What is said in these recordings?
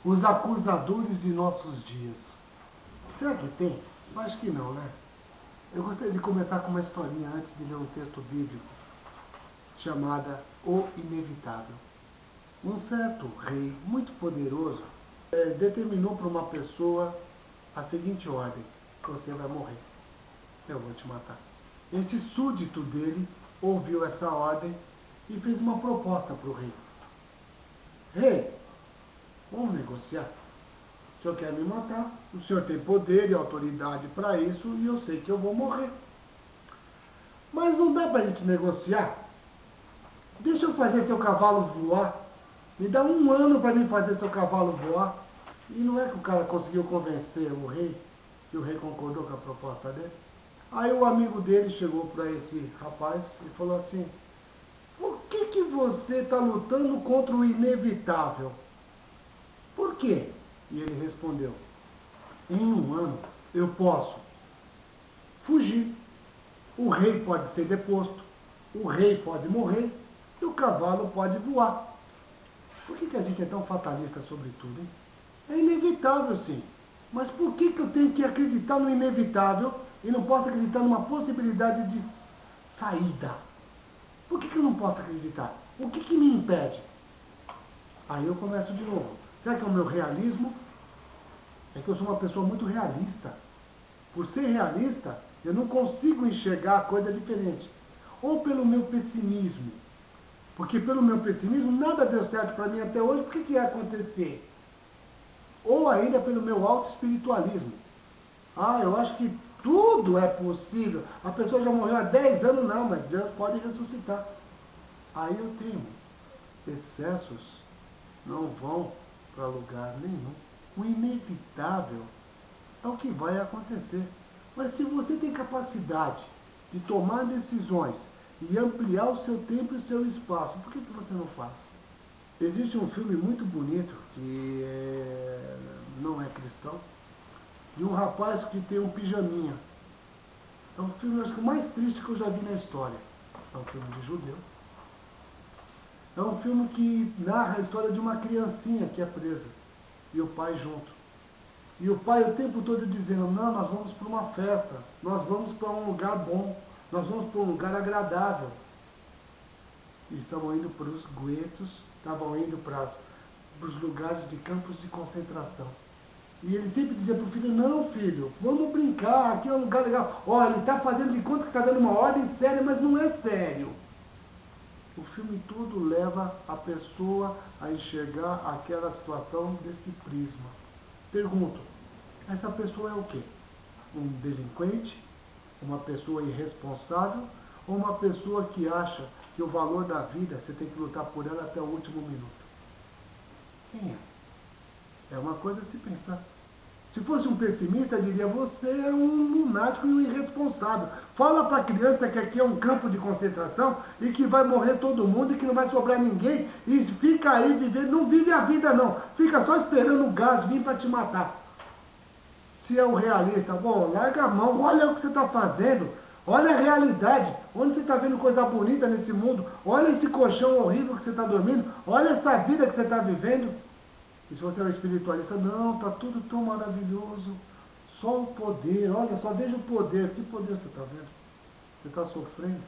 Os acusadores de nossos dias. Será que tem? Acho que não, né? Eu gostaria de começar com uma historinha antes de ler um texto bíblico, chamada O Inevitável. Um certo rei, muito poderoso, determinou para uma pessoa a seguinte ordem: você vai morrer, eu vou te matar. Esse súdito dele ouviu essa ordem e fez uma proposta para o rei. Rei, vamos negociar. O senhor quer me matar, o senhor tem poder e autoridade para isso e eu sei que eu vou morrer. Mas não dá para a gente negociar? Deixa eu fazer seu cavalo voar. Me dá 1 ano para mim fazer seu cavalo voar. E não é que o cara conseguiu convencer o rei, e o rei concordou com a proposta dele? Aí o amigo dele chegou para esse rapaz e falou assim: por que você está lutando contra o inevitável? Por quê? E ele respondeu: em 1 ano eu posso fugir, o rei pode ser deposto, o rei pode morrer e o cavalo pode voar. Por que a gente é tão fatalista sobre tudo, hein? É inevitável, sim. Mas por que eu tenho que acreditar no inevitável e não posso acreditar numa possibilidade de saída? Por que eu não posso acreditar? O que me impede? Aí eu começo de novo. Será que é o meu realismo? É que eu sou uma pessoa muito realista. Por ser realista, eu não consigo enxergar a coisa diferente. Ou pelo meu pessimismo. Porque pelo meu pessimismo nada deu certo para mim até hoje, por que ia acontecer? Ou ainda pelo meu auto-espiritualismo. Ah, eu acho que tudo é possível. A pessoa já morreu há 10 anos, não, mas Deus pode ressuscitar. Aí eu temo. Excessos não vão para lugar nenhum. O inevitável é o que vai acontecer. Mas se você tem capacidade de tomar decisões e ampliar o seu tempo e o seu espaço, por que você não faz? Existe um filme muito bonito, que não é cristão, de um rapaz que tem um pijaminha. É um filme, acho que o mais triste que eu já vi na história. É um filme de judeu. É um filme que narra a história de uma criancinha que é presa, e o pai junto. E o pai o tempo todo dizendo: não, nós vamos para uma festa, nós vamos para um lugar bom, nós vamos para um lugar agradável. E estavam indo para os guetos, estavam indo para os lugares de campos de concentração. E ele sempre dizia para o filho: não, filho, vamos brincar, aqui é um lugar legal. Olha, ele está fazendo de conta que está dando uma ordem séria, mas não é sério. O filme todo leva a pessoa a enxergar aquela situação desse prisma. Pergunto: essa pessoa é o quê? Um delinquente? Uma pessoa irresponsável? Ou uma pessoa que acha que o valor da vida você tem que lutar por ela até o último minuto? Quem é? É uma coisa a se pensar. Se fosse um pessimista, diria: você é um lunático e um irresponsável. Fala para a criança que aqui é um campo de concentração e que vai morrer todo mundo e que não vai sobrar ninguém e fica aí vivendo. Não vive a vida, não. Fica só esperando o gás vir para te matar. Se é um realista, bom, larga a mão, olha o que você está fazendo. Olha a realidade. Onde você está vendo coisa bonita nesse mundo? Olha esse colchão horrível que você está dormindo. Olha essa vida que você está vivendo. E se você é um espiritualista: não, está tudo tão maravilhoso. Só o poder, olha, só veja o poder. Que poder você está vendo? Você está sofrendo?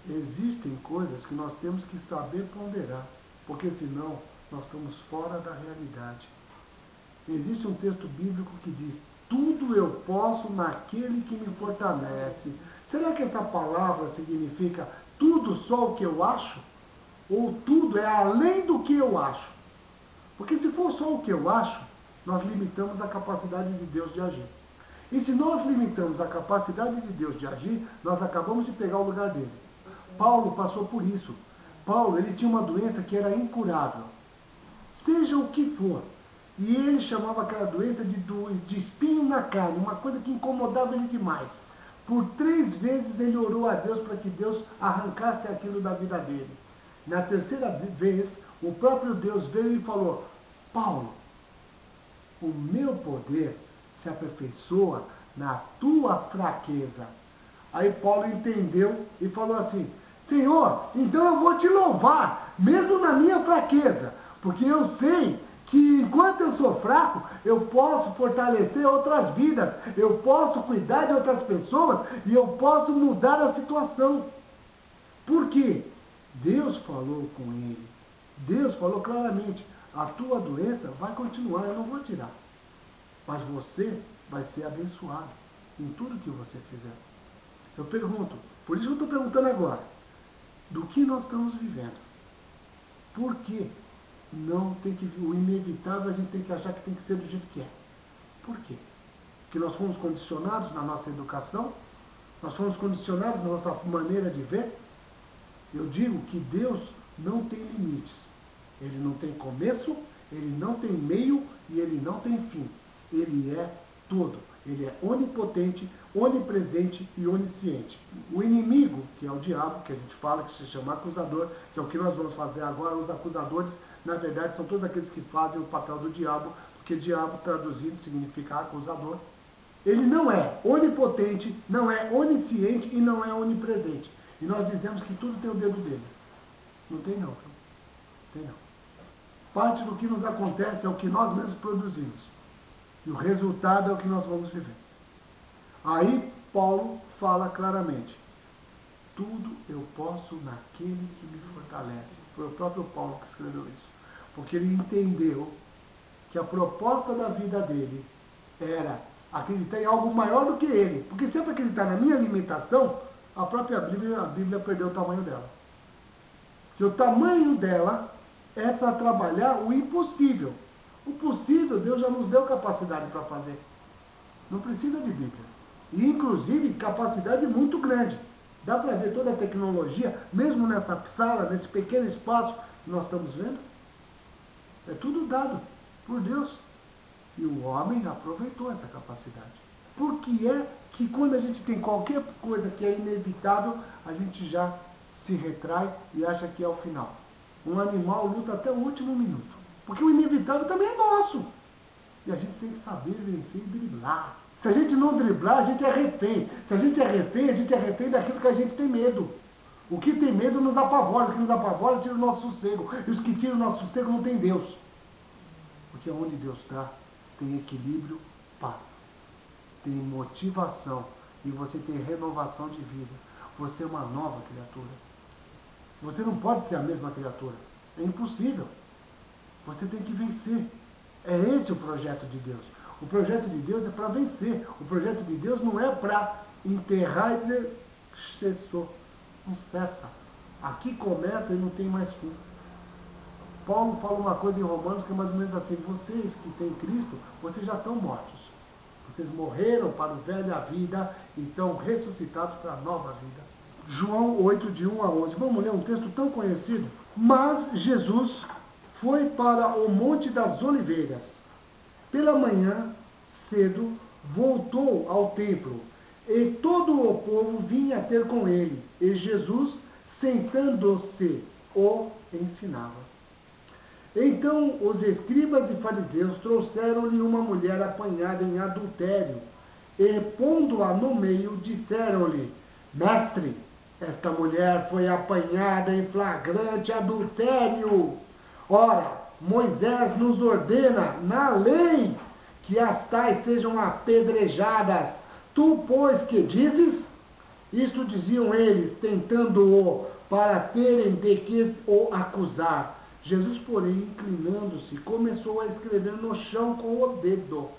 Existem coisas que nós temos que saber ponderar, porque senão nós estamos fora da realidade. Existe um texto bíblico que diz: tudo eu posso naquele que me fortalece. Será que essa palavra significa tudo só o que eu acho? Ou tudo é além do que eu acho? Porque se for só o que eu acho, nós limitamos a capacidade de Deus de agir. E se nós limitamos a capacidade de Deus de agir, nós acabamos de pegar o lugar dele. Paulo passou por isso. Paulo, ele tinha uma doença que era incurável. Seja o que for. E ele chamava aquela doença de espinho na carne, uma coisa que incomodava ele demais. Por 3 vezes ele orou a Deus para que Deus arrancasse aquilo da vida dele. Na 3ª vez, o próprio Deus veio e falou: Paulo, o meu poder se aperfeiçoa na tua fraqueza. Aí Paulo entendeu e falou assim: Senhor, então eu vou te louvar, mesmo na minha fraqueza. Porque eu sei que enquanto eu sou fraco, eu posso fortalecer outras vidas, eu posso cuidar de outras pessoas e eu posso mudar a situação. Por quê? Deus falou com ele. Deus falou claramente, a tua doença vai continuar, eu não vou tirar. Mas você vai ser abençoado em tudo que você fizer. Eu pergunto, por isso que eu estou perguntando agora, do que nós estamos vivendo? Por que não tem que, o inevitável a gente tem que achar que tem que ser do jeito que é? Por quê? Porque nós fomos condicionados na nossa educação, nós fomos condicionados na nossa maneira de ver. Eu digo que Deus não tem limites. Ele não tem começo, ele não tem meio e ele não tem fim. Ele é todo. Ele é onipotente, onipresente e onisciente. O inimigo, que é o diabo, que a gente fala, que se chama acusador, que é o que nós vamos fazer agora, os acusadores, na verdade, são todos aqueles que fazem o papel do diabo, porque diabo traduzido significa acusador. Ele não é onipotente, não é onisciente e não é onipresente. E nós dizemos que tudo tem o dedo dele. Não tem não. Tem não. Parte do que nos acontece é o que nós mesmos produzimos. E o resultado é o que nós vamos viver. Aí Paulo fala claramente. Tudo eu posso naquele que me fortalece. Foi o próprio Paulo que escreveu isso. Porque ele entendeu que a proposta da vida dele era acreditar em algo maior do que ele. Porque sempre acreditar na minha limitação, a própria Bíblia perdeu o tamanho dela. Que o tamanho dela é para trabalhar o impossível. O possível, Deus já nos deu capacidade para fazer. Não precisa de Bíblia. E, inclusive, capacidade muito grande. Dá para ver toda a tecnologia, mesmo nessa sala, nesse pequeno espaço que nós estamos vendo. É tudo dado por Deus. E o homem aproveitou essa capacidade. Por que é que quando a gente tem qualquer coisa que é inevitável, a gente já se retrai e acha que é o final? Um animal luta até o último minuto. Porque o inevitável também é nosso. E a gente tem que saber vencer e driblar. Se a gente não driblar, a gente é refém. Se a gente é refém, a gente é refém daquilo que a gente tem medo. O que tem medo nos apavora. O que nos apavora tira o nosso sossego. E os que tiram o nosso sossego não tem Deus. Porque onde Deus está, tem equilíbrio, paz. Tem motivação. E você tem renovação de vida. Você é uma nova criatura. Você não pode ser a mesma criatura. É impossível. Você tem que vencer. É esse o projeto de Deus. O projeto de Deus é para vencer. O projeto de Deus não é para enterrar e dizer, cessou. Não cessa. Aqui começa e não tem mais fim. Paulo fala uma coisa em Romanos que é mais ou menos assim. Vocês que têm Cristo, vocês já estão mortos. Vocês morreram para o velho a vida e estão ressuscitados para a nova vida. João 8, de 1 a 11. Vamos ler um texto tão conhecido? Mas Jesus foi para o Monte das Oliveiras. Pela manhã, cedo, voltou ao templo, e todo o povo vinha ter com ele, e Jesus, sentando-se, o ensinava. Então os escribas e fariseus trouxeram-lhe uma mulher apanhada em adultério, e pondo-a no meio, disseram-lhe, Mestre, esta mulher foi apanhada em flagrante adultério. Ora, Moisés nos ordena, na lei, que as tais sejam apedrejadas. Tu, pois, que dizes? Isto diziam eles, tentando-o, para terem de que o acusar. Jesus, porém, inclinando-se, começou a escrever no chão com o dedo.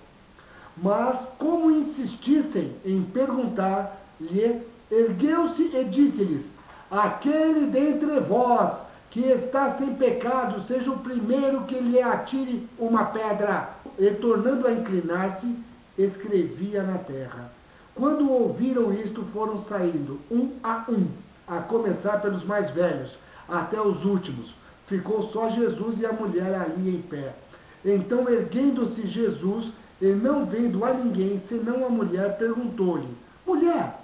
Mas, como insistissem em perguntar-lhe, ergueu-se e disse-lhes, aquele dentre vós que está sem pecado, seja o primeiro que lhe atire uma pedra. E, tornando a inclinar-se, escrevia na terra. Quando ouviram isto, foram saindo, um, a começar pelos mais velhos, até os últimos. Ficou só Jesus e a mulher ali em pé. Então, erguendo-se Jesus, e não vendo a ninguém, senão a mulher, perguntou-lhe, mulher,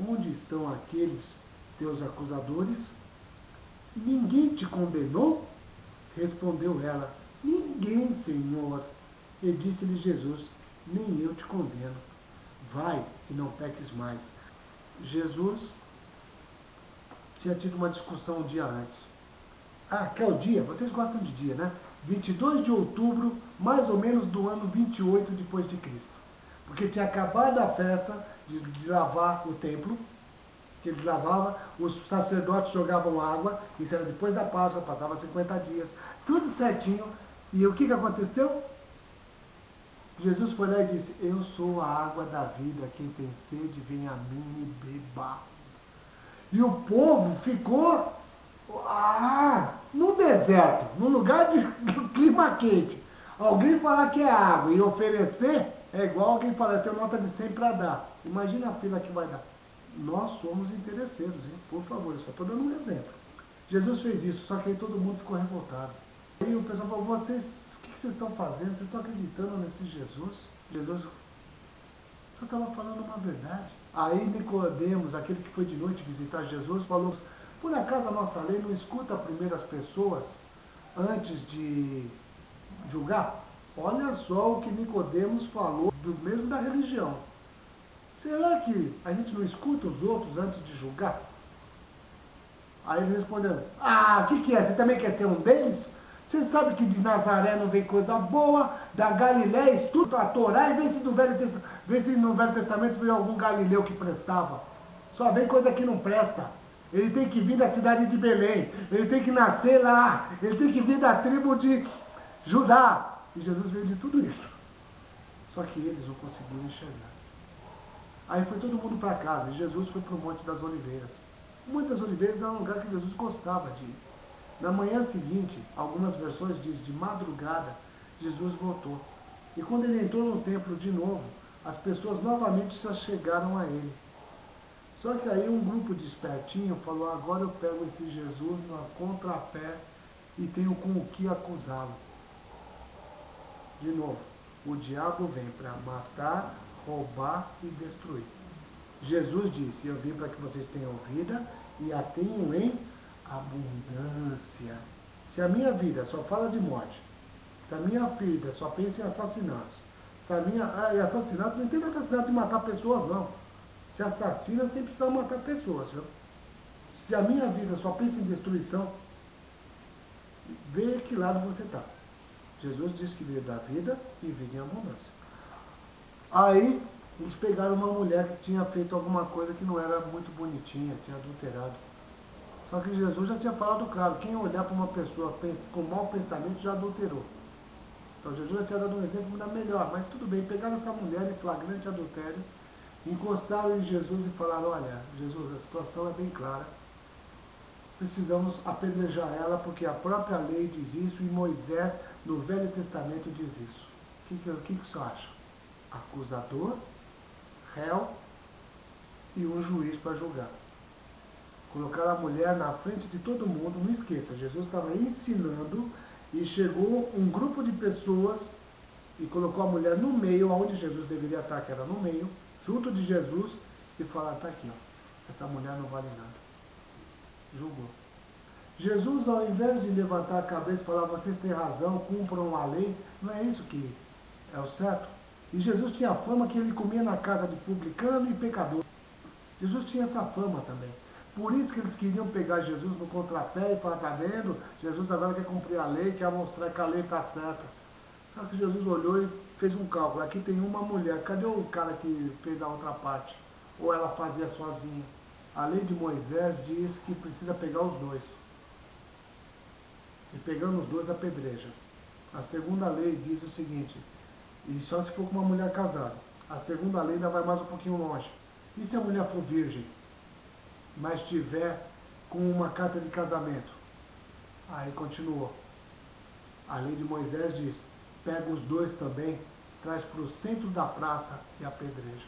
onde estão aqueles teus acusadores? Ninguém te condenou? Respondeu ela, ninguém, Senhor. E disse-lhe Jesus, nem eu te condeno. Vai e não peques mais. Jesus tinha tido uma discussão um dia antes. Ah, que é o dia? Vocês gostam de dia, né? 22 de outubro, mais ou menos do ano 28 depois de Cristo. Porque tinha acabado a festa de lavar o templo, que eles lavavam, os sacerdotes jogavam água, isso era depois da Páscoa, passava 50 dias, tudo certinho. E o que aconteceu? Jesus foi lá e disse, eu sou a água da vida, quem tem sede vem a mim e beba. E o povo ficou no deserto, no lugar de clima quente. Alguém falar que é água e oferecer é igual alguém falar, eu tenho nota de 100 para dar. Imagina a fila que vai dar. Nós somos interesseiros, hein? Por favor, eu só estou dando um exemplo. Jesus fez isso, só que aí todo mundo ficou revoltado. Aí o pessoal falou, vocês, o que vocês estão fazendo? Vocês estão acreditando nesse Jesus? Jesus só estava falando uma verdade. Aí Nicodemos, aquele que foi de noite visitar Jesus, falou, por acaso a nossa lei não escuta primeiro as pessoas antes de julgar? Olha só o que Nicodemos falou, do mesmo da religião. Será que a gente não escuta os outros antes de julgar? Aí eles responderam, o que é? Você também quer ter um deles? Você sabe que de Nazaré não vem coisa boa, da Galiléia estuda a Torá e vê se no Velho Testamento veio algum galileu que prestava. Só vem coisa que não presta. Ele tem que vir da cidade de Belém, ele tem que nascer lá, ele tem que vir da tribo de Judá. E Jesus veio de tudo isso. Só que eles não conseguiram enxergar. Aí foi todo mundo para casa e Jesus foi para o Monte das Oliveiras. O Monte das Oliveiras era um lugar que Jesus gostava de ir. Na manhã seguinte, algumas versões dizem de madrugada, Jesus voltou. E quando ele entrou no templo de novo, as pessoas novamente se chegaram a ele. Só que aí um grupo de espertinho falou, agora eu pego esse Jesus na contrapé e tenho com o que acusá-lo. De novo, o diabo vem para matar, roubar e destruir. Jesus disse, eu vim para que vocês tenham vida e a tenham em abundância. Se a minha vida só fala de morte, se a minha vida só pensa em assassinatos, se a minha... assassinato, não entendo assassinato de matar pessoas, não. Se assassina sem precisar matar pessoas, viu? Se a minha vida só pensa em destruição, vê que lado você está. Jesus disse que veio dar vida e vida em abundância. Aí, eles pegaram uma mulher que tinha feito alguma coisa que não era muito bonitinha, tinha adulterado. Só que Jesus já tinha falado claro, quem olhar para uma pessoa com mau pensamento já adulterou. Então Jesus já tinha dado um exemplo ainda melhor, mas tudo bem, pegaram essa mulher em flagrante adultério, encostaram em Jesus e falaram, olha, Jesus, a situação é bem clara, precisamos apedrejar ela porque a própria lei diz isso e Moisés no Velho Testamento diz isso. O que você acha? Acusador, réu e um juiz para julgar. Colocaram a mulher na frente de todo mundo, não esqueça, Jesus estava ensinando e chegou um grupo de pessoas e colocou a mulher no meio, onde Jesus deveria estar, que era no meio, junto de Jesus, e falaram, está aqui, ó, essa mulher não vale nada. Julgou. Jesus, ao invés de levantar a cabeça e falar, vocês têm razão, cumpram a lei, não é isso que é o certo? E Jesus tinha a fama que ele comia na casa de publicano e pecador. Jesus tinha essa fama também. Por isso que eles queriam pegar Jesus no contrapé e falar, tá vendo? Jesus agora quer cumprir a lei, quer mostrar que a lei está certa. Só que Jesus olhou e fez um cálculo. Aqui tem uma mulher, cadê o cara que fez a outra parte? Ou ela fazia sozinha? A lei de Moisés diz que precisa pegar os dois. E pegando os dois, apedreja. A segunda lei diz o seguinte, e só se for com uma mulher casada. A segunda lei ainda vai mais um pouquinho longe. E se a mulher for virgem, mas tiver com uma carta de casamento? Aí continuou. A lei de Moisés diz, pega os dois também, traz para o centro da praça e apedreja.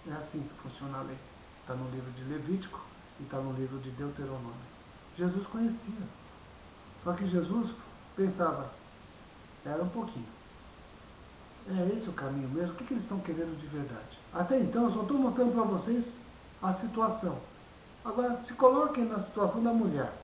É assim que funciona a lei. Está no livro de Levítico e está no livro de Deuteronômio. Jesus conhecia. Só que Jesus pensava, era um pouquinho. É esse o caminho mesmo? O que eles estão querendo de verdade? Até então, eu só estou mostrando para vocês a situação. Agora, se coloquem na situação da mulher.